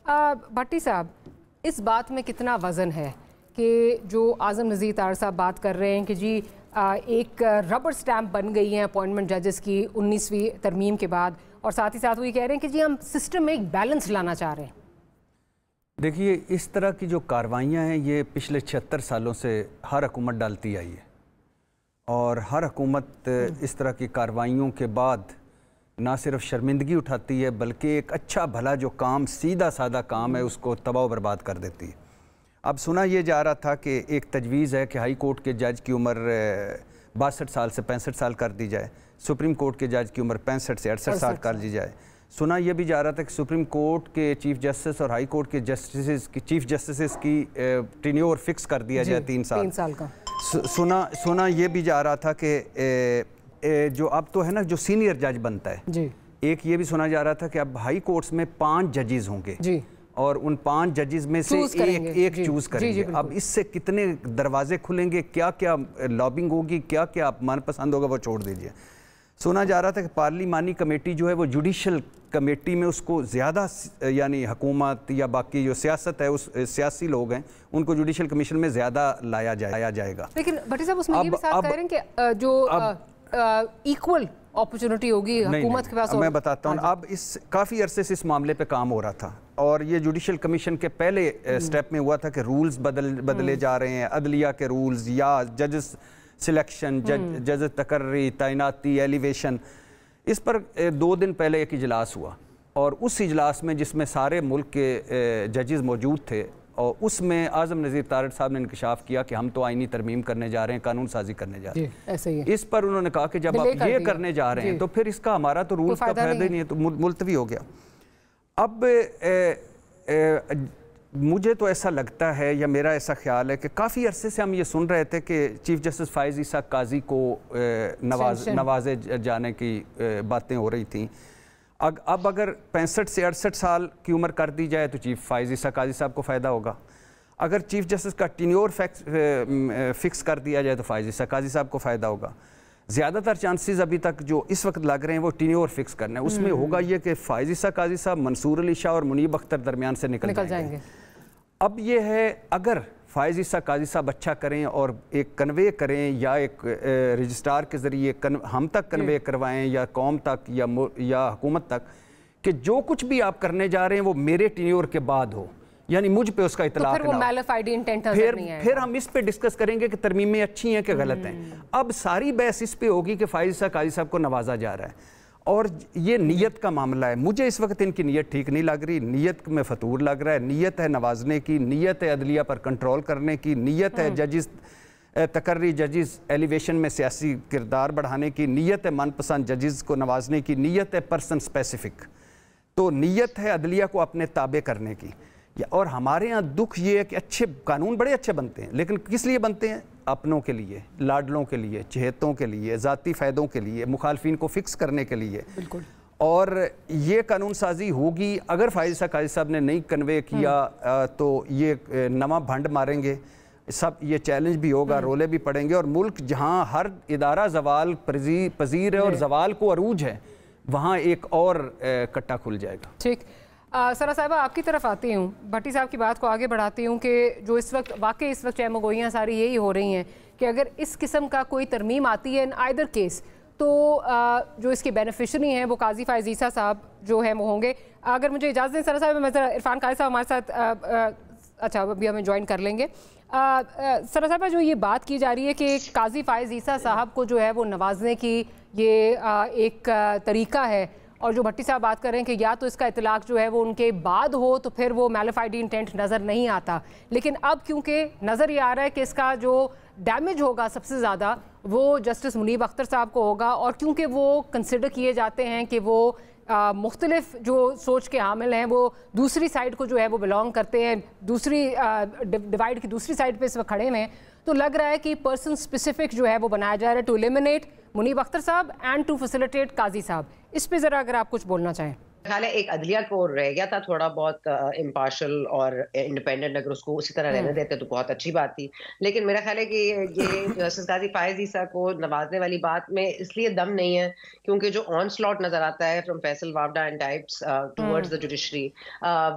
بھٹی صاحب، اس بات میں کتنا وزن ہے کہ جو اعظم نذیر طاہر صاحب بات کر رہے ہیں کہ جی ایک ربر سٹیمپ بن گئی ہیں اپوائنٹمنٹ ججز کی 19ویں ترمیم کے بعد، اور ساتھ ہی ساتھ وہ یہ کہہ رہے ہیں کہ جی ہم سسٹم میں ایک بیلنس لانا چاہ رہے ہیں؟ دیکھیے، اس طرح کی جو کاروائیاں ہیں یہ پچھلے 76 سالوں سے ہر حکومت ڈالتی آئی ہے، اور ہر حکومت اس طرح کی کاروائیوں کے بعد نہ صرف شرمندگی اٹھاتی ہے بلکہ ایک اچھا بھلا جو کام سیدھا سادہ کام ہے اس کو تباہ و برباد کر دیتی ہے۔ اب سنا یہ جا رہا تھا کہ ایک تجویز ہے کہ ہائی کورٹ کے جج کی عمر 62 سال سے 65 سال کر دی جائے، سپریم کورٹ کے جج کی عمر 65 سے 68 سال کر دی جائے۔ سنا یہ بھی جا رہا تھا کہ سپریم کورٹ کے چیف جسٹس اور ہائی کورٹ کے چیف جسٹسز کی ٹینیور فکس کر دیا جائے 3 سال کا۔ سنا یہ بھی جا رہا تھا کہ جو اب تو ہے نا جو سینئر جج بنتا ہے، ایک یہ بھی سنا جا رہا تھا کہ اب ہائی کورٹس میں 5 ججز ہوں گے اور ان 5 ججز میں سے ایک چوز کریں گے۔ اب اس سے کتنے دروازے کھلیں گے، کیا کیا لابنگ ہوگی، کیا کیا من پسند ہوگا، وہ چھوڑ دیجئے۔ سنا جا رہا تھا کہ پارلیمانی کمیٹی جو ہے وہ جوڈیشل کمیٹی میں اس کو زیادہ، یعنی حکومت یا باقی جو سیاست ہے اس سیاسی لوگ ہیں ان کو جوڈیشل کمیشن میں زیادہ لایا جائے گا۔ لیکن بھٹی صاحب اس میں یہ بھی ساتھ کہہ رہے ہیں کہ جو ایکول اپرچونٹی ہوگی حکومت کے پاس۔ میں بتاتا ہوں، اب اس کافی عرصے سے اس معاملے پہ کام ہو رہا تھا، اور یہ جوڈیشل کمیشن کے پہلے سٹیپ میں ہوا تھا کہ رولز بدلے جا رہے ہیں، عدلیہ کے رولز یا ججز سلیکشن، جج تقرری، تعیناتی، ایلیویشن۔ اس پر 2 دن پہلے ایک اجلاس ہوا، اور اس اجلاس میں جس میں سارے ملک کے ججز موجود تھے، اور اس میں اعظم نذیر طاہر صاحب نے انکشاف کیا کہ ہم تو آئینی ترمیم کرنے جا رہے ہیں، قانون سازی کرنے جا رہے ہیں۔ ایسے ہی اس پر انہوں نے کہا کہ جب آپ یہ کرنے جا رہے ہیں تو پھر اس کا ہمارا تو رولز کا فائدہ ہی نہیں ہے، تو ملتوی ہو گیا۔ اب مجھے تو ایسا لگتا ہے، یا میرا ایسا خیال ہے کہ کافی عرصے سے ہم یہ سن رہے تھے کہ چیف جسٹس فائز عیسیٰ قاضی کو نوازے جانے کی باتیں ہو رہی تھیں۔ اب اگر 65 سے 68 سال کی عمر کر دی جائے تو چیف فائز عیسیٰ قاضی صاحب کو فائدہ ہوگا۔ اگر چیف جسٹس کا ٹینیور فکس کر دیا جائے تو فائز عیسیٰ قاضی صاحب کو فائدہ ہوگا۔ زیادہ تر چانسز ابھی تک جو اس وقت لگ رہے ہیں وہ ٹینیور فکس کرنا ہے، اس میں ہوگا یہ کہ فائز عیسیٰ قاضی صاحب، منصور علی شاہ اور منیب اختر درمیان سے نکل جائیں گے۔ اب یہ ہے، اگر فائز عیسیٰ قاضی صاحب اچھا کریں اور ایک کنوے کریں، یا ایک رجسٹرار کے ذریعے ہم تک کنوے کروائیں، یا قوم تک یا حکومت تک، کہ جو کچھ بھی آپ کرنے جا رہے ہیں وہ میرے ٹینیور کے بعد ہو، یعنی مجھ پہ اس کا اطلاق نہ ہو، پھر ہم اس پہ ڈسکس کریں گے کہ ترمیمیں اچھی ہیں کہ غلط ہیں۔ اب ساری بحث اس پہ ہوگی کہ فائز عیسیٰ قاضی صاحب کو نوازا جا رہا ہے، اور یہ نیت کا معاملہ ہے۔ مجھے اس وقت ان کی نیت ٹھیک نہیں لگ رہی، نیت میں فطور لگ رہا ہے۔ نیت ہے نوازنے کی، نیت ہے عدلیہ پر کنٹرول کرنے کی، نیت ہے ججز تقرری، ججز ایلیویشن میں سیاسی کردار بڑھانے کی، نیت ہے من پسند ججز کو نوازنے کی، نیت ہے پرسن اسپیسیفک، تو نیت ہے عدلیہ کو اپنے تابع کرنے کی۔ اور ہمارے ہاں دکھ یہ ہے کہ اچھے قانون بڑے اچھے بنتے ہیں، لیکن کس لیے بنتے ہیں؟ اپنوں کے لیے، لاڈلوں کے لیے، چہیتوں کے لیے، ذاتی فائدوں کے لیے، مخالفین کو فکس کرنے کے لیے۔ اور یہ قانون سازی ہوگی، اگر فائز عیسیٰ قاضی صاحب نے نہیں کنوے کیا تو یہ نواں بھنڈ ماریں گے، سب یہ چیلنج بھی ہوگا، رولے بھی پڑیں گے، اور ملک جہاں ہر ادارہ زوال پذیر ہے اور زوال کو عروج ہے، وہاں ایک اور کٹا کھل جائے گا۔ ٹھیک، سرا صاحبہ آپ کی طرف آتی ہوں، بھٹی صاحب کی بات کو آگے بڑھاتی ہوں کہ جو اس وقت واقعی اس وقت چہمگوئیاں ساری یہی ہو رہی ہیں کہ اگر اس قسم کا کوئی ترمیم آتی ہے ان آئیدر کیس، تو جو اس کے بینیفیشری ہیں وہ قاضی فائز عیسیٰ صاحب جو ہیں وہ ہوں گے۔ اگر مجھے اجازت دیں سرا صاحب، میں ذرا عرفان قاری صاحب ہمارے ساتھ اچھا ابھی ہمیں جوائن کر لیں گے۔ سرا صاحبہ، جو یہ بات کی جا رہی ہے کہ قاضی فائز عیسیٰ صاحب کو جو ہے وہ نوازنے کی یہ ایک طریقہ ہے، اور جو بھٹی صاحب بات کر رہے ہیں کہ یا تو اس کا اطلاق جو ہے وہ ان کے بعد ہو تو پھر وہ میلیفائڈ انٹینٹ نظر نہیں آتا، لیکن اب کیونکہ نظر یہ آ رہا ہے کہ اس کا جو ڈیمیج ہوگا سب سے زیادہ وہ جسٹس منیب اختر صاحب کو ہوگا، اور کیونکہ وہ کنسیڈر کیے جاتے ہیں کہ وہ مختلف جو سوچ کے حامل ہیں، وہ دوسری سائڈ کو جو ہے وہ بلانگ کرتے ہیں، دوسری ڈیوائیڈ کی دوسری سائڈ پہ اس وقت کھڑے ہیں، تو لگ رہا ہے کہ پرسن اسپیسیفک جو ہے وہ بنایا جا رہا ہے ٹو ایلیمنیٹ منیب اختر صاحب اینڈ ٹو فیسیلیٹیٹ قاضی صاحب۔ اس پہ ذرا اگر آپ کچھ بولنا چاہیں۔ خیال ہے ایک عدلیہ کو رہ گیا تھا تھوڑا بہت امپارشل اور انڈیپینڈنٹ، اگر اس کو اسی طرح رہنے دیتے تو بہت اچھی بات تھی. لیکن میرا خیال ہے کہ یہ جسٹس قاضی فائز عیسیٰ کو نوازنے والی بات میں اس لیے دم نہیں ہے کیونکہ جو آن سلاٹ نظر آتا ہے فرام فیصل وابڈا and types towards the judiciary,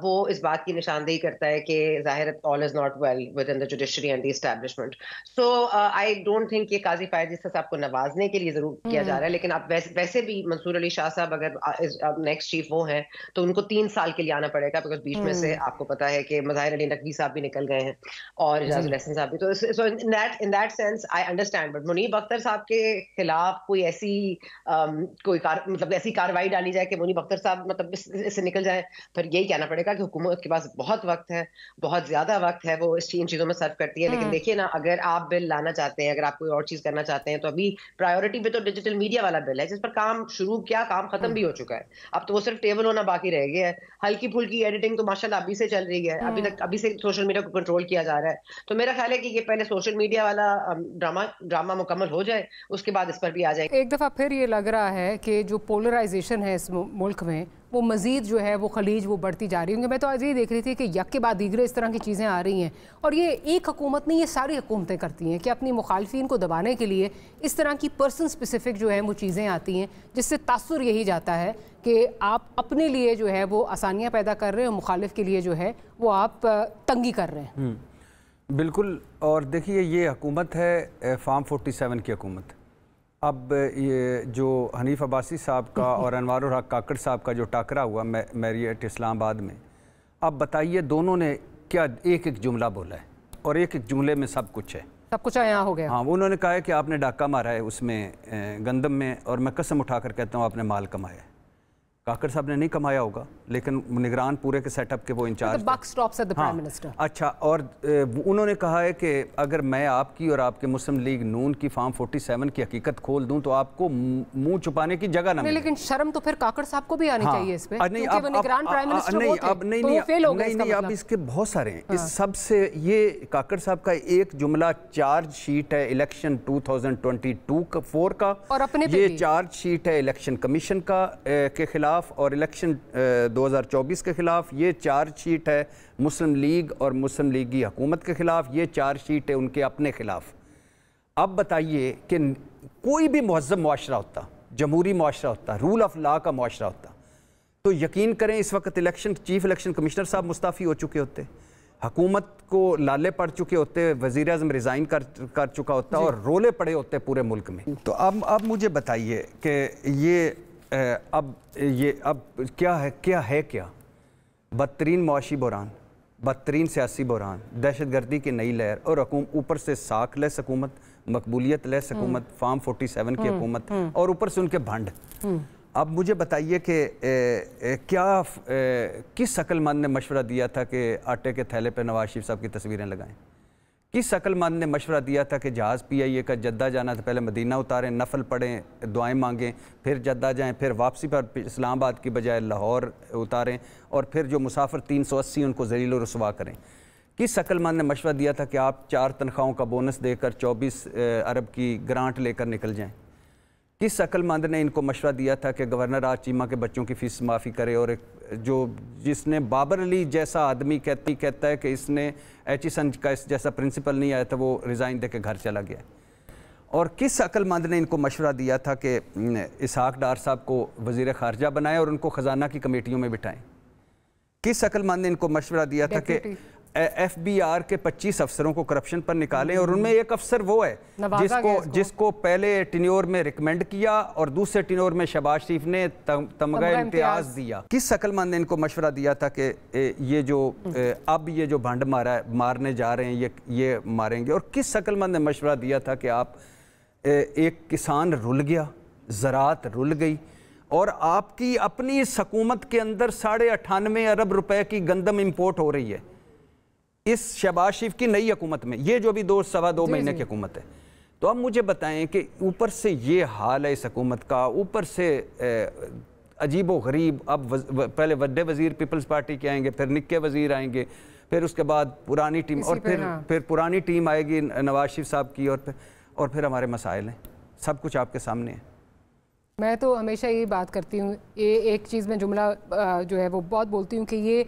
وہ اس بات کی نشاندہی کرتا ہے کہ ظاہر all is not well within the judiciary and the establishment. So I don't think کہ قاضی فائز عیسیٰ صاحب کو نوازنے کے لیے ضرور کیا جا رہا ہے. لیکن اب ویسے بھی منصور علی شاہ صاحب اگر نیکسٹ چیف ہے تو ان کو 3 سال کے لیے آنا پڑے گا، بیکاز بیچ میں سے آپ کو پتا ہے کہ مظاہر علی نقوی صاحب بھی نکل گئے ہیں اور اعجاز الاحسن صاحب بھی. تو so in that sense I understand. But Muneeb Akhtar صاحب کے خلاف کوئی ایسی مطلب ایسی کارروائی ڈالی جائے کہ منیب اختر صاحب مطلب اس سے نکل جائیں، پھر یہی کہنا پڑے گا کہ حکومت کے پاس بہت وقت ہے، بہت زیادہ وقت ہے، وہ ان چیزوں میں صرف کرتی ہے. لیکن دیکھیے نا، اگر آپ بل لانا چاہتے ہیں، اگر آپ کوئی اور چیز کرنا چاہتے ہیں، تو ابھی پرائیورٹی پہ تو ڈیجیٹل میڈیا والا بل ہے جس پر کام شروع کیا، کام ختم بھی ہو چکا ہے. اب تو وہ صرف ٹیبل ہونا باقی رہ گیا ہے. ہلکی پھلکی ایڈیٹنگ تو ماشاءاللہ ابھی سے چل رہی ہے، ابھی سے سوشل میڈیا کو کنٹرول کیا جا رہا ہے. تو میرا خیال ہے کہ یہ پہلے سوشل میڈیا والا ڈرامہ مکمل ہو جائے، اس کے بعد اس پر بھی آ جائے. ایک دفعہ پھر یہ لگ رہا ہے کہ جو پولرائزیشن ہے اس ملک میں وہ مزید جو ہے وہ خلیج وہ بڑھتی جا رہی ہوں. میں تو آج یہ دیکھ رہی تھی کہ یک کے بعد دیگرے اس طرح کی چیزیں آ رہی ہیں، اور یہ ایک حکومت نہیں، یہ ساری حکومتیں کرتی ہیں کہ اپنی مخالفین کو دبانے کے لیے اس طرح کی پرسن اسپیسیفک جو ہے وہ چیزیں آتی ہیں، جس سے تاثر یہی جاتا ہے کہ آپ اپنے لیے جو ہے وہ آسانیاں پیدا کر رہے ہیں اور مخالف کے لیے جو ہے وہ آپ تنگی کر رہے ہیں. بالکل. اور دیکھیے، یہ حکومت ہے فارم 47 کی حکومت. اب یہ جو حنیف عباسی صاحب کا اور انوار الحق کاکڑ صاحب کا جو ٹاکرا ہوا میریٹ اسلام آباد میں، اب بتائیے دونوں نے کیا ایک جملہ بولا ہے، اور ایک جملے میں سب کچھ ہے، سب کچھ یہاں ہو گیا. ہاں، انہوں نے کہا ہے کہ آپ نے ڈاکہ مارا ہے اس میں گندم میں، اور میں قسم اٹھا کر کہتا ہوں آپ نے مال کمایا ہے. کاکڑ صاحب نے نہیں کمایا ہوگا، لیکن نگران پورے کے سیٹ اپ کے وہ انچارج تھے. اچھا، اور انہوں نے کہا ہے کہ اگر میں آپ کی اور آپ کے مسلم لیگ نون کی فارم 47 کی حقیقت کھول دوں تو آپ کو منہ چھپانے کی جگہ نہ ملے. لیکن شرم تو پھر کاکڑ صاحب کو بھی آنی چاہیے اس پہ، کیونکہ وہ نگران پرائم منسٹر وہ تھے، تو وہ فیل ہو گئے. نہیں، اب اس کے بہت سارے ہیں. اس سب سے یہ کاکڑ صاحب کا ایک جملہ چارج شیٹ ہے الیکشن 2022-4 کا، اور یہ چارج شیٹ ہے الیکشن کمیشن کا کے خلاف اور الیکشن 2024 کے خلاف. یہ چارج شیٹ ہے مسلم لیگ اور مسلم لیگی حکومت کے خلاف. یہ چارج شیٹ ہے ان کے اپنے خلاف. اب بتائیے کہ کوئی بھی مہذب معاشرہ ہوتا، جمہوری معاشرہ ہوتا، رول آف لا کا معاشرہ ہوتا، تو یقین کریں اس وقت چیف الیکشن کمشنر صاحب مستعفی ہو چکے ہوتے، حکومت کو لالے پڑ چکے ہوتے، وزیر اعظم ریزائن کر چکا ہوتا، اور رولے پڑے ہوتے پورے ملک میں. تو اب مجھے بتائیے کہ یہ اب کیا ہے بدترین معاشی بحران، بدترین سیاسی بحران، دہشت گردی کی نئی لہر، اور اوپر سے ساکھ لیس حکومت، مقبولیت لیس حکومت، فارم 47 کی حکومت، اور اوپر سے ان کے بھنڈ. اب مجھے بتائیے کہ کیا کس عقل مند نے مشورہ دیا تھا کہ آٹے کے تھیلے پہ نواز شریف صاحب کی تصویریں لگائیں؟ کس عقل مند نے مشورہ دیا تھا کہ جہاز PIA کا جدہ جانا تھا پہلے مدینہ اتاریں، نفل پڑھیں، دعائیں مانگیں، پھر جدہ جائیں، پھر واپسی پر اسلام آباد کی بجائے لاہور اتاریں، اور پھر جو مسافر 380 ان کو ذلیل و رسوا کریں؟ کس عقل مند نے مشورہ دیا تھا کہ آپ 4 تنخواہوں کا بونس دے کر 24 ارب کی گرانٹ لے کر نکل جائیں؟ کس عقل مند نے ان کو مشورہ دیا تھا کہ گورنر آج چیمہ کے بچوں کی فیس معافی کرے، اور جس نے بابر علی جیسا آدمی کہتا ہے کہ اس نے ایچیسن کا اس جیسا پرنسپل نہیں آیا تھا، وہ ریزائن دے کے گھر چلا گیا. اور کس عقل مند نے ان کو مشورہ دیا تھا کہ اسحاق ڈار صاحب کو وزیر خارجہ بنائیں اور ان کو خزانہ کی کمیٹیوں میں بٹھائیں؟ کس عقل مند نے ان کو مشورہ دیا تھا کہ FBR کے 25 افسروں کو کرپشن پر نکالیں، اور ان میں ایک افسر وہ ہے جس کو پہلے ٹینیور میں ریکمینڈ کیا اور دوسرے ٹینیور میں شہباز شریف نے تمغہ امتیاز دیا؟ کس عقل مند نے ان کو مشورہ دیا تھا کہ یہ جو بھنڈ مارنے جا رہے ہیں یہ ماریں گے؟ اور کس عقل مند نے مشورہ دیا تھا کہ آپ ایک کسان رل گیا، زراعت رل گئی، اور آپ کی اپنی اس حکومت کے اندر 98.5 ارب روپے کی گندم امپورٹ ہو رہی ہے اس شہباز شریف کی نئی حکومت میں، یہ جو بھی 2-2.25 مہینے کی حکومت ہے. تو اب مجھے بتائیں کہ اوپر سے یہ حال ہے اس حکومت کا، اوپر سے عجیب و غریب، اب پہلے وڈے وزیر پیپلز پارٹی کے آئیں گے، پھر نکے وزیر آئیں گے، پھر اس کے بعد پرانی ٹیم، اور پھر پرانی ٹیم آئے گی نواز شریف صاحب کی، اور پھر ہمارے مسائل ہیں، سب کچھ آپ کے سامنے ہے. میں تو ہمیشہ یہی بات کرتی ہوں، یہ ایک چیز میں جملہ جو ہے وہ بہت بولتی ہوں کہ یہ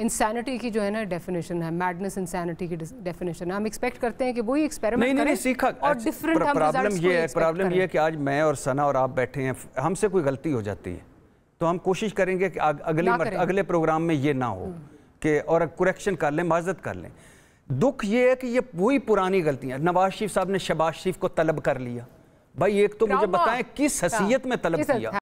انسینٹی کی جو ہے نا ڈیفینیشن ہے، میڈنس انسینٹی کی ڈیفینیشن ہے. ہم ایکسپیکٹ کرتے ہیں کہ وہی ایکسپیریمنٹ کریں سیکھا. اور ڈیفرنٹ ہم ریزلٹس کو ایکسپیکٹ کریں. پرابلم یہ ہے کہ آج میں اور ثنا اور آپ بیٹھے ہیں، ہم سے کوئی غلطی ہو جاتی ہے تو ہم کوشش کریں گے کہ اگلے پروگرام میں یہ نہ ہو کہ اور کریکشن کر لیں، معذرت کر لیں. دکھ یہ ہے کہ یہ وہی پرانی غلطیاں. نواز شریف صاحب نے شہباز شریف کو طلب کر لیا. بھائی ایک تو مجھے بتائیں کس حیثیت میں طلب کیا؟